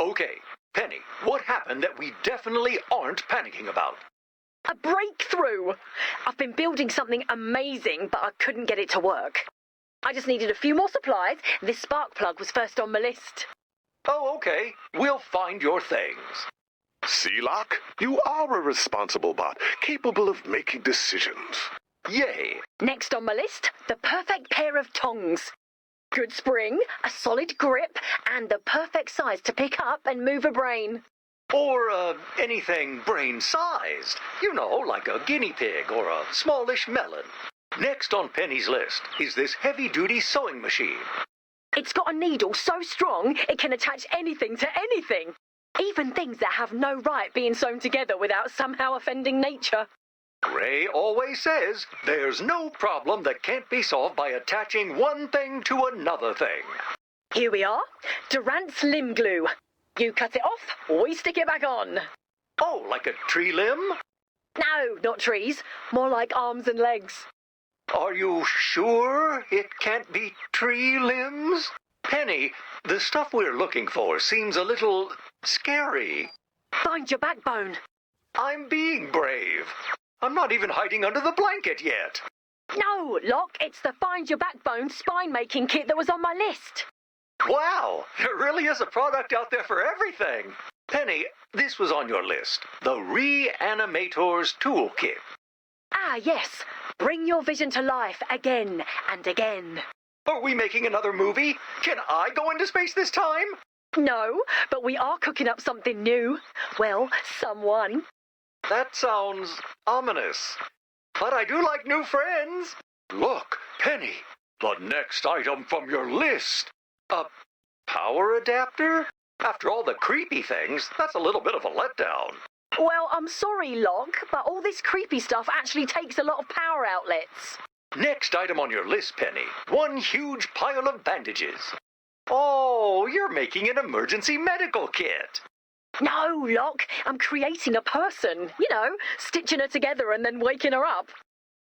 Okay, Penny, what happened that we definitely aren't panicking about? A breakthrough! I've been building something amazing, but I couldn't get it to work. I just needed a few more supplies. This spark plug was first on my list. Oh, okay. We'll find your things. See, Locke? You are a responsible bot, capable of making decisions. Yay! Next on my list, the perfect pair of tongs. Good spring, a solid grip, and the perfect size to pick up and move a brain. Or, anything brain-sized. You know, like a guinea pig or a smallish melon. Next on Penny's list is this heavy-duty sewing machine. It's got a needle so strong it can attach anything to anything. Even things that have no right being sewn together without somehow offending nature. Ray always says there's no problem that can't be solved by attaching one thing to another thing. Here we are, Durant's limb glue. You cut it off, we stick it back on. Oh, like a tree limb? No, not trees, more like arms and legs. Are you sure it can't be tree limbs? Penny, the stuff we're looking for seems a little scary. Find your backbone. I'm being brave. I'm not even hiding under the blanket yet. No, Locke, it's the Find Your Backbone spine-making kit that was on my list. Wow, there really is a product out there for everything. Penny, this was on your list. The Reanimator's Toolkit. Ah, yes. Bring your vision to life again and again. Are we making another movie? Can I go into space this time? No, but we are cooking up something new. Well, someone. That sounds ominous. But I do like new friends. Look, Penny, the next item from your list. A power adapter? After all the creepy things, that's a little bit of a letdown. Well, I'm sorry, Locke, but all this creepy stuff actually takes a lot of power outlets. Next item on your list, Penny. One huge pile of bandages. Oh, you're making an emergency medical kit. No, Locke, I'm creating a person. You know, stitching her together and then waking her up.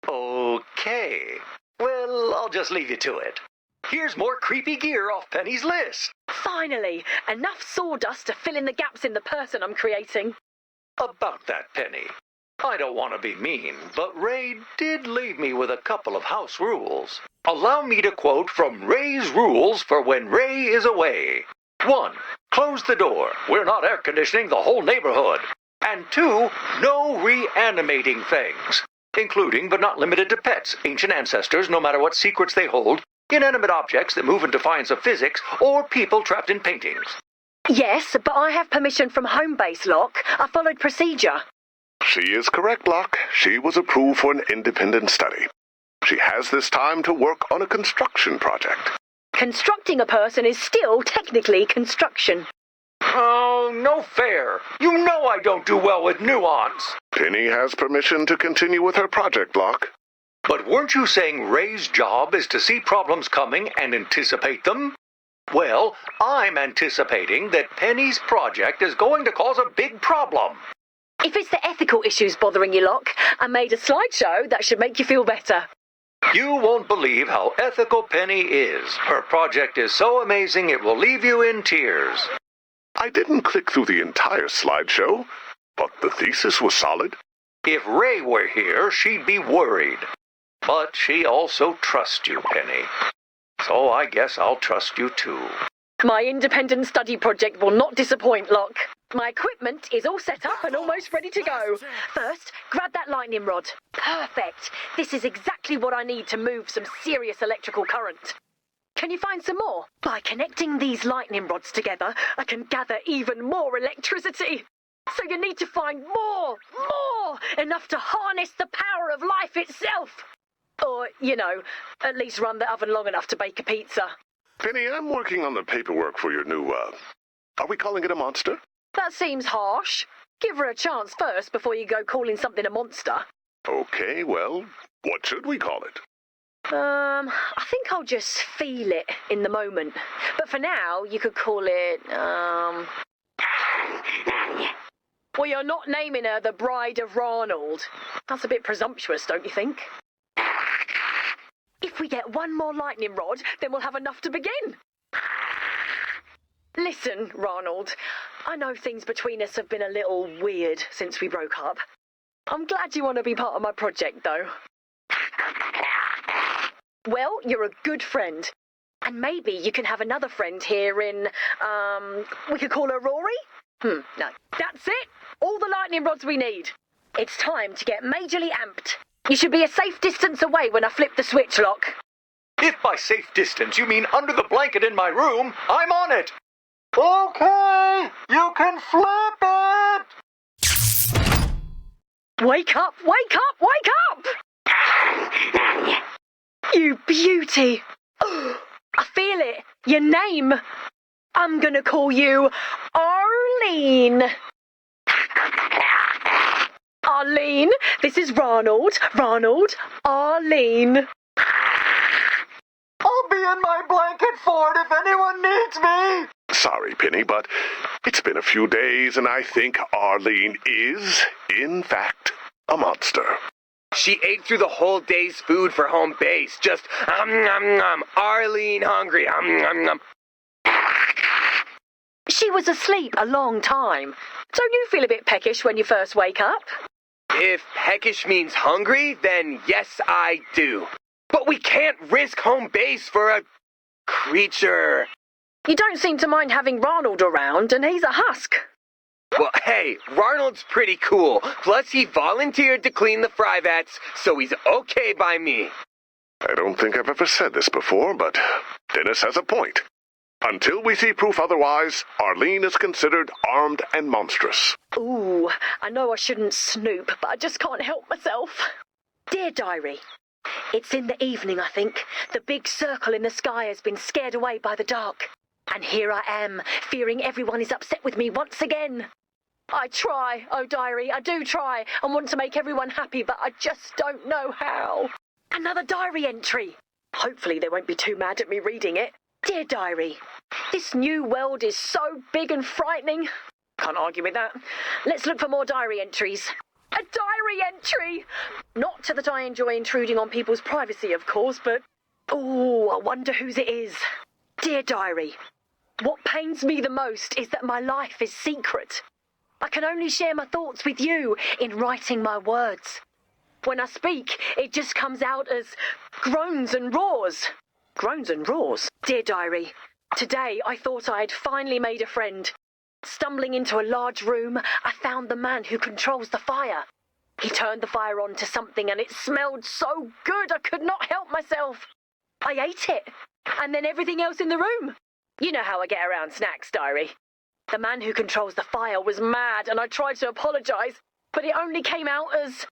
Okay. Well, I'll just leave you to it. Here's more creepy gear off Penny's list. Finally, enough sawdust to fill in the gaps in the person I'm creating. About that, Penny. I don't want to be mean, but Ray did leave me with a couple of house rules. Allow me to quote from Ray's rules for when Ray is away. 1. Close the door. We're not air conditioning the whole neighborhood. And 2. No reanimating things, including but not limited to pets, ancient ancestors, no matter what secrets they hold, inanimate objects that move in defiance of physics, or people trapped in paintings. Yes, but I have permission from home base, Locke. I followed procedure. She is correct, Locke. She was approved for an independent study. She has this time to work on a construction project. Constructing a person is still technically construction. Oh, no fair. You know I don't do well with nuance. Penny has permission to continue with her project, Locke. But weren't you saying Ray's job is to see problems coming and anticipate them? Well, I'm anticipating that Penny's project is going to cause a big problem. If it's the ethical issues bothering you, Locke, I made a slideshow that should make you feel better. You won't believe how ethical Penny is. Her project is so amazing it will leave you in tears. I didn't click through the entire slideshow, but the thesis was solid. If Ray were here, she'd be worried. But she also trusts you, Penny. So I guess I'll trust you too. My independent study project will not disappoint, Locke. My equipment is all set up and almost ready to go. First, grab that lightning rod. Perfect. This is exactly what I need to move some serious electrical current. Can you find some more? By connecting these lightning rods together, I can gather even more electricity. So you need to find more, enough to harness the power of life itself. Or, you know, at least run the oven long enough to bake a pizza. Penny, I'm working on the paperwork for your new, are we calling it a monster? That seems harsh. Give her a chance first before you go calling something a monster. Okay, well, what should we call it? I think I'll just feel it in the moment. But for now, you could call it, Well, you're not naming her the Bride of Ronald. That's a bit presumptuous, don't you think? If we get one more lightning rod, then we'll have enough to begin. Listen, Ronald, I know things between us have been a little weird since we broke up. I'm glad you want to be part of my project, though. Well, you're a good friend. And maybe you can have another friend here in, we could call her Rory? No. That's it! All the lightning rods we need. It's time to get majorly amped. You should be a safe distance away when I flip the switch lock. If by safe distance you mean under the blanket in my room, I'm on it. Okay, you can flip it. Wake up, wake up, wake up! You beauty. I feel it. Your name. I'm gonna call you Arlene. Arlene, this is Ronald. Ronald, Arlene. I'll be in my blanket fort if anyone needs me. Sorry, Penny, but it's been a few days and I think Arlene is, in fact, a monster. She ate through the whole day's food for home base. Just, Arlene hungry, She was asleep a long time. Don't you feel a bit peckish when you first wake up? If peckish means hungry, then yes, I do. But we can't risk home base for a creature. You don't seem to mind having Ronald around, and he's a husk. Well, hey, Ronald's pretty cool. Plus, he volunteered to clean the fry vats, so he's okay by me. I don't think I've ever said this before, but Dennis has a point. Until we see proof otherwise, Arlene is considered armed and monstrous. Ooh, I know I shouldn't snoop, but I just can't help myself. Dear Diary, it's in the evening, I think. The big circle in the sky has been scared away by the dark. And here I am, fearing everyone is upset with me once again. I try, oh Diary, I do try, and want to make everyone happy, but I just don't know how. Another diary entry. Hopefully they won't be too mad at me reading it. Dear Diary, this new world is so big and frightening. Can't argue with that. Let's look for more diary entries. A diary entry! Not that I enjoy intruding on people's privacy, of course, but... ooh, I wonder whose it is. Dear Diary, what pains me the most is that my life is secret. I can only share my thoughts with you in writing my words. When I speak, it just comes out as groans and roars. Groans and roars? Dear Diary, today I thought I had finally made a friend. Stumbling into a large room, I found the man who controls the fire. He turned the fire on to something and it smelled so good I could not help myself. I ate it, and then everything else in the room. You know how I get around snacks, Diary. The man who controls the fire was mad and I tried to apologise, but it only came out as...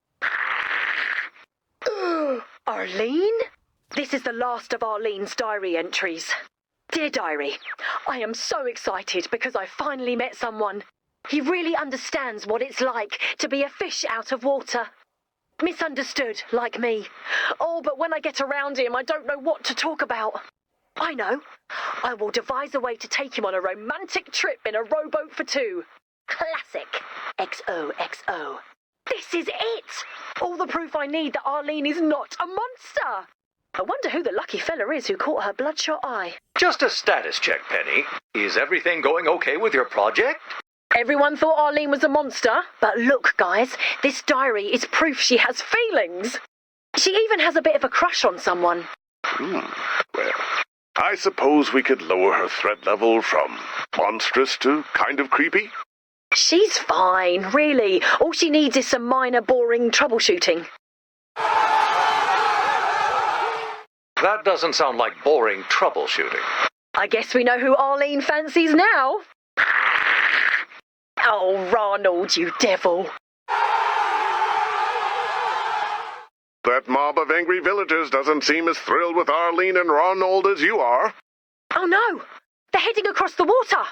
Arlene? This is the last of Arlene's diary entries. Dear Diary, I am so excited because I finally met someone. He really understands what it's like to be a fish out of water. Misunderstood, like me. Oh, but when I get around him, I don't know what to talk about. I know. I will devise a way to take him on a romantic trip in a rowboat for two. Classic. XOXO. This is it! All the proof I need that Arlene is not a monster. I wonder who the lucky fella is who caught her bloodshot eye. Just a status check, Penny. Is everything going okay with your project? Everyone thought Arlene was a monster, but look, guys, this diary is proof she has feelings. She even has a bit of a crush on someone. Well, I suppose we could lower her threat level from monstrous to kind of creepy. She's fine, really. All she needs is some minor, boring troubleshooting. That doesn't sound like boring troubleshooting. I guess we know who Arlene fancies now. Oh, Ronald, you devil. That mob of angry villagers doesn't seem as thrilled with Arlene and Ronald as you are. Oh no, they're heading across the water.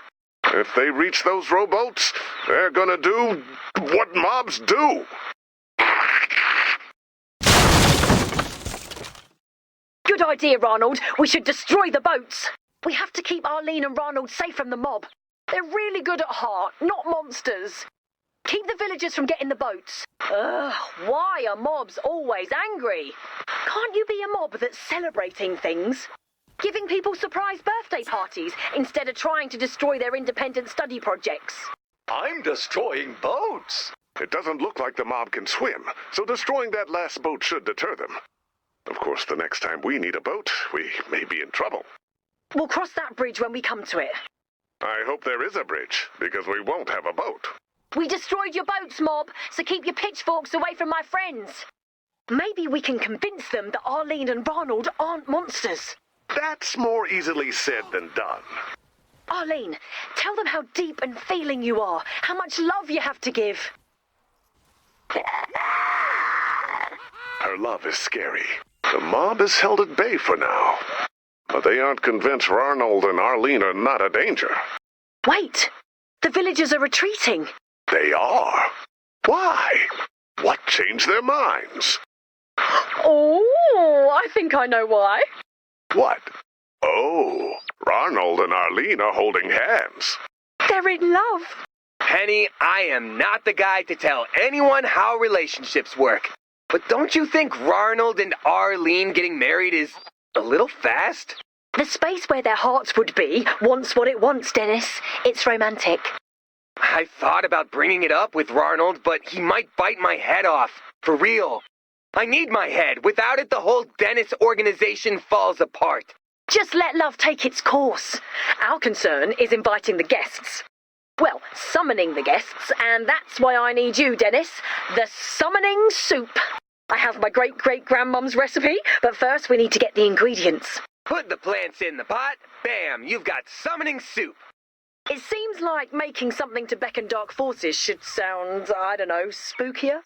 If they reach those rowboats, they're gonna do what mobs do. Good idea, Ronald. We should destroy the boats. We have to keep Arlene and Ronald safe from the mob. They're really good at heart, not monsters. Keep the villagers from getting the boats. Ugh, why are mobs always angry? Can't you be a mob that's celebrating things? Giving people surprise birthday parties instead of trying to destroy their independent study projects. I'm destroying boats. It doesn't look like the mob can swim, so destroying that last boat should deter them. Of course, the next time we need a boat, we may be in trouble. We'll cross that bridge when we come to it. I hope there is a bridge, because we won't have a boat. We destroyed your boats, mob, so keep your pitchforks away from my friends. Maybe we can convince them that Arlene and Ronald aren't monsters. That's more easily said than done. Arlene, tell them how deep and feeling you are, how much love you have to give. Her love is scary. The mob is held at bay for now. But they aren't convinced Ronald and Arlene are not a danger. Wait, the villagers are retreating. They are? Why? What changed their minds? Oh, I think I know why. What? Oh, Ronald and Arlene are holding hands. They're in love. Penny, I am not the guy to tell anyone how relationships work. But don't you think Ronald and Arlene getting married is a little fast? The space where their hearts would be wants what it wants, Dennis. It's romantic. I thought about bringing it up with Ronald, but he might bite my head off. For real. I need my head. Without it, the whole Dennis organization falls apart. Just let love take its course. Our concern is inviting the guests. Well, summoning the guests, and that's why I need you, Dennis. The summoning soup. I have my great-great-grandmum's recipe, but first we need to get the ingredients. Put the plants in the pot. Bam, you've got summoning soup. It seems like making something to beckon dark forces should sound, I don't know, spookier.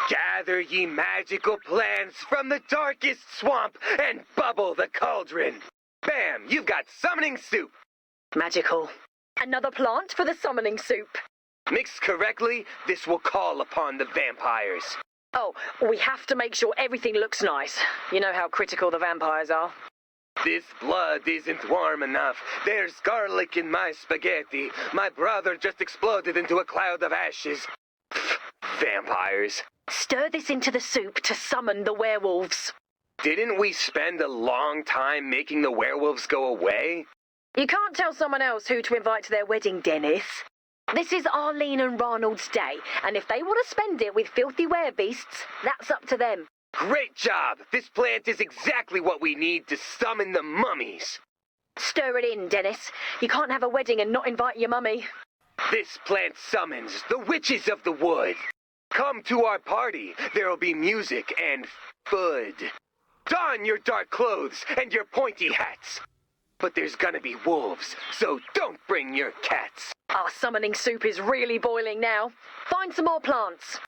Gather ye magical plants from the darkest swamp and bubble the cauldron. Bam, you've got summoning soup. Magical. Another plant for the summoning soup. Mixed correctly, this will call upon the vampires. Oh, we have to make sure everything looks nice. You know how critical the vampires are. This blood isn't warm enough. There's garlic in my spaghetti. My brother just exploded into a cloud of ashes. Pfft, vampires. Stir this into the soup to summon the werewolves. Didn't we spend a long time making the werewolves go away? You can't tell someone else who to invite to their wedding, Dennis. This is Arlene and Ronald's day, and if they want to spend it with filthy werebeasts, that's up to them. Great job! This plant is exactly what we need to summon the mummies. Stir it in, Dennis. You can't have a wedding and not invite your mummy. This plant summons the witches of the wood. Come to our party. There'll be music and food. Don your dark clothes and your pointy hats. But there's gonna be wolves, so don't bring your cats. Our summoning soup is really boiling now. Find some more plants.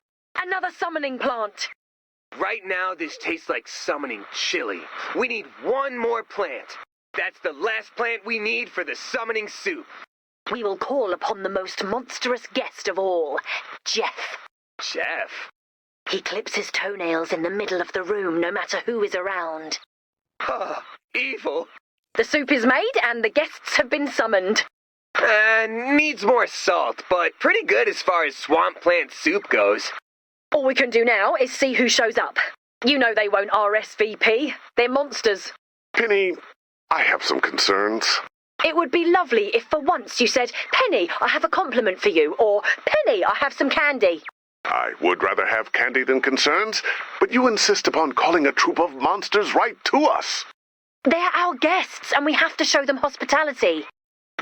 Another summoning plant. Right now, this tastes like summoning chili. We need one more plant. That's the last plant we need for the summoning soup. We will call upon the most monstrous guest of all, Jeff. Jeff? He clips his toenails in the middle of the room no matter who is around. Huh, evil. The soup is made and the guests have been summoned. Needs more salt, but pretty good as far as swamp plant soup goes. All we can do now is see who shows up. You know they won't RSVP. They're monsters. Penny, I have some concerns. It would be lovely if for once you said, Penny, I have a compliment for you, or Penny, I have some candy. I would rather have candy than concerns, but you insist upon calling a troop of monsters right to us. They're our guests, and we have to show them hospitality.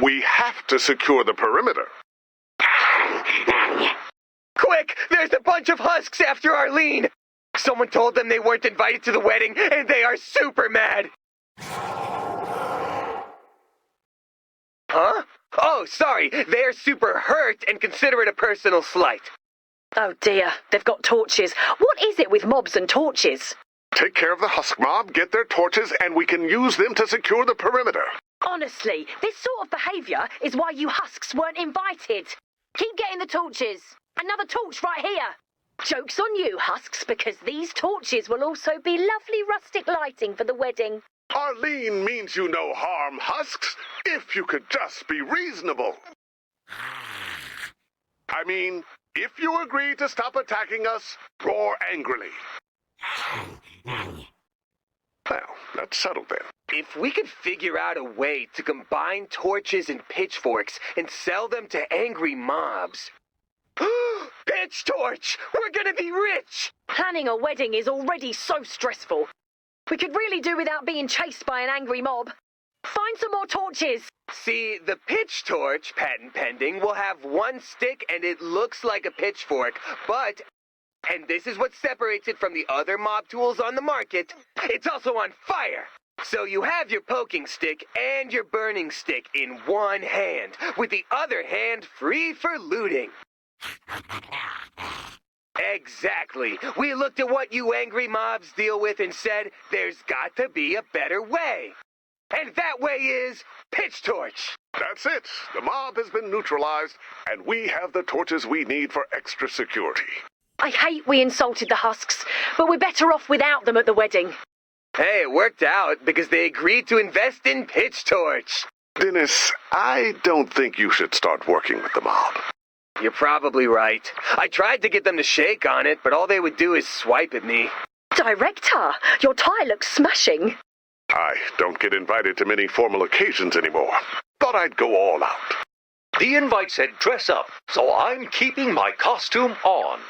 We have to secure the perimeter. Quick! There's a bunch of husks after Arlene! Someone told them they weren't invited to the wedding, and they are super mad! Huh? Oh, sorry, they're super hurt and consider it a personal slight. Oh dear, they've got torches. What is it with mobs and torches? Take care of the husk mob, get their torches, and we can use them to secure the perimeter. Honestly, this sort of behaviour is why you husks weren't invited. Keep getting the torches. Another torch right here. Joke's on you, husks, because these torches will also be lovely rustic lighting for the wedding. Arlene means you no harm, husks, if you could just be reasonable. I mean, if you agree to stop attacking us, roar angrily. Well, that's settled then. If we could figure out a way to combine torches and pitchforks and sell them to angry mobs. Pitch torch! We're gonna be rich! Planning a wedding is already so stressful. We could really do without being chased by an angry mob. Find some more torches. See, the pitch torch, patent pending, will have one stick and it looks like a pitchfork, but, and this is what separates it from the other mob tools on the market, it's also on fire. So you have your poking stick and your burning stick in one hand, with the other hand free for looting. Exactly. We looked at what you angry mobs deal with and said, there's got to be a better way. And that way is pitch torch. That's it. The mob has been neutralized, and we have the torches we need for extra security. I hate we insulted the husks, but we're better off without them at the wedding. Hey, it worked out because they agreed to invest in pitch torch. Dennis, I don't think you should start working with the mob. You're probably right. I tried to get them to shake on it, but all they would do is swipe at me. Director, your tie looks smashing. I don't get invited to many formal occasions anymore. Thought I'd go all out. The invite said dress up, so I'm keeping my costume on.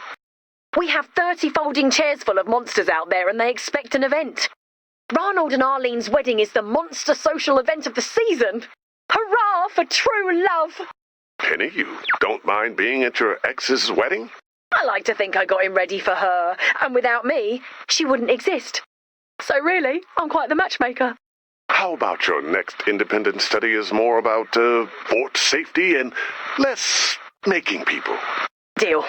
We have 30 folding chairs full of monsters out there and they expect an event. Ronald and Arlene's wedding is the monster social event of the season. Hurrah for true love! Penny, you don't mind being at your ex's wedding? I like to think I got him ready for her, and without me, she wouldn't exist. So really, I'm quite the matchmaker. How about your next independent study is more about fort safety and less making people? Deal.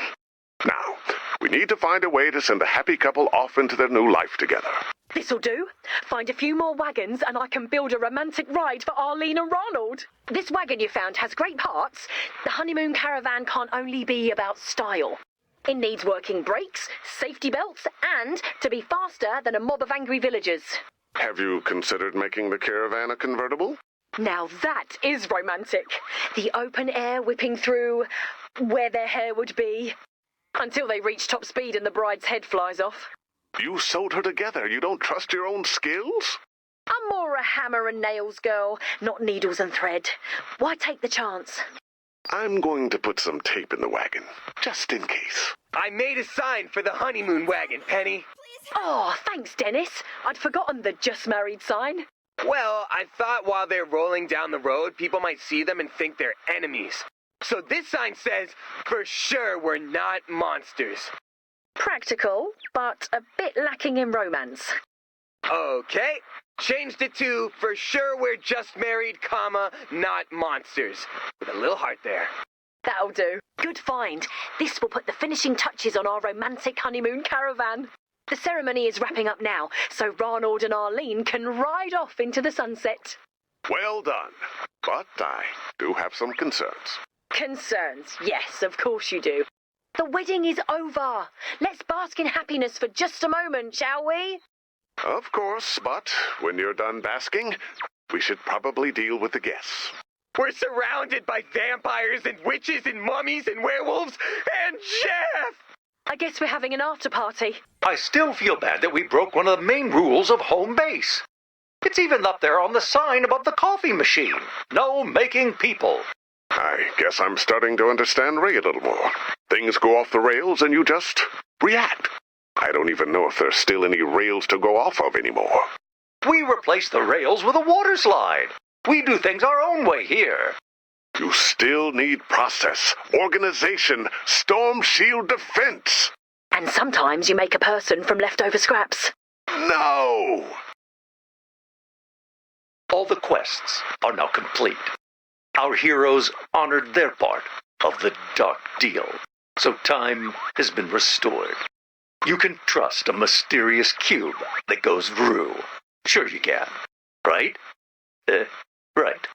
Now, we need to find a way to send the happy couple off into their new life together. This'll do. Find a few more wagons and I can build a romantic ride for Arlene and Ronald. This wagon you found has great parts. The honeymoon caravan can't only be about style. It needs working brakes, safety belts, and to be faster than a mob of angry villagers. Have you considered making the caravan a convertible? Now that is romantic. The open air whipping through where their hair would be. Until they reach top speed and the bride's head flies off. You sewed her together. You don't trust your own skills? I'm more a hammer and nails girl, not needles and thread. Why take the chance? I'm going to put some tape in the wagon, just in case. I made a sign for the honeymoon wagon, Penny. Oh, thanks, Dennis. I'd forgotten the just married sign. Well, I thought while they're rolling down the road, people might see them and think they're enemies. So this sign says, for sure we're not monsters. Practical, but a bit lacking in romance. Okay. Changed it to, for sure we're just married, comma, not monsters. With a little heart there. That'll do. Good find. This will put the finishing touches on our romantic honeymoon caravan. The ceremony is wrapping up now, so Ronald and Arlene can ride off into the sunset. Well done. But I do have some concerns. Concerns? Yes, of course you do. The wedding is over. Let's bask in happiness for just a moment, shall we? Of course, but when you're done basking, we should probably deal with the guests. We're surrounded by vampires and witches and mummies and werewolves and Jeff! I guess we're having an after party. I still feel bad that we broke one of the main rules of home base. It's even up there on the sign above the coffee machine. No making people. I guess I'm starting to understand Ray a little more. Things go off the rails and you just react. I don't even know if there's still any rails to go off of anymore. We replaced the rails with a water slide. We do things our own way here. You still need process, organization, storm shield defense. And sometimes you make a person from leftover scraps. No! All the quests are now complete. Our heroes honored their part of the dark deal, so time has been restored. You can trust a mysterious cube that goes through. Sure you can. Right? Right.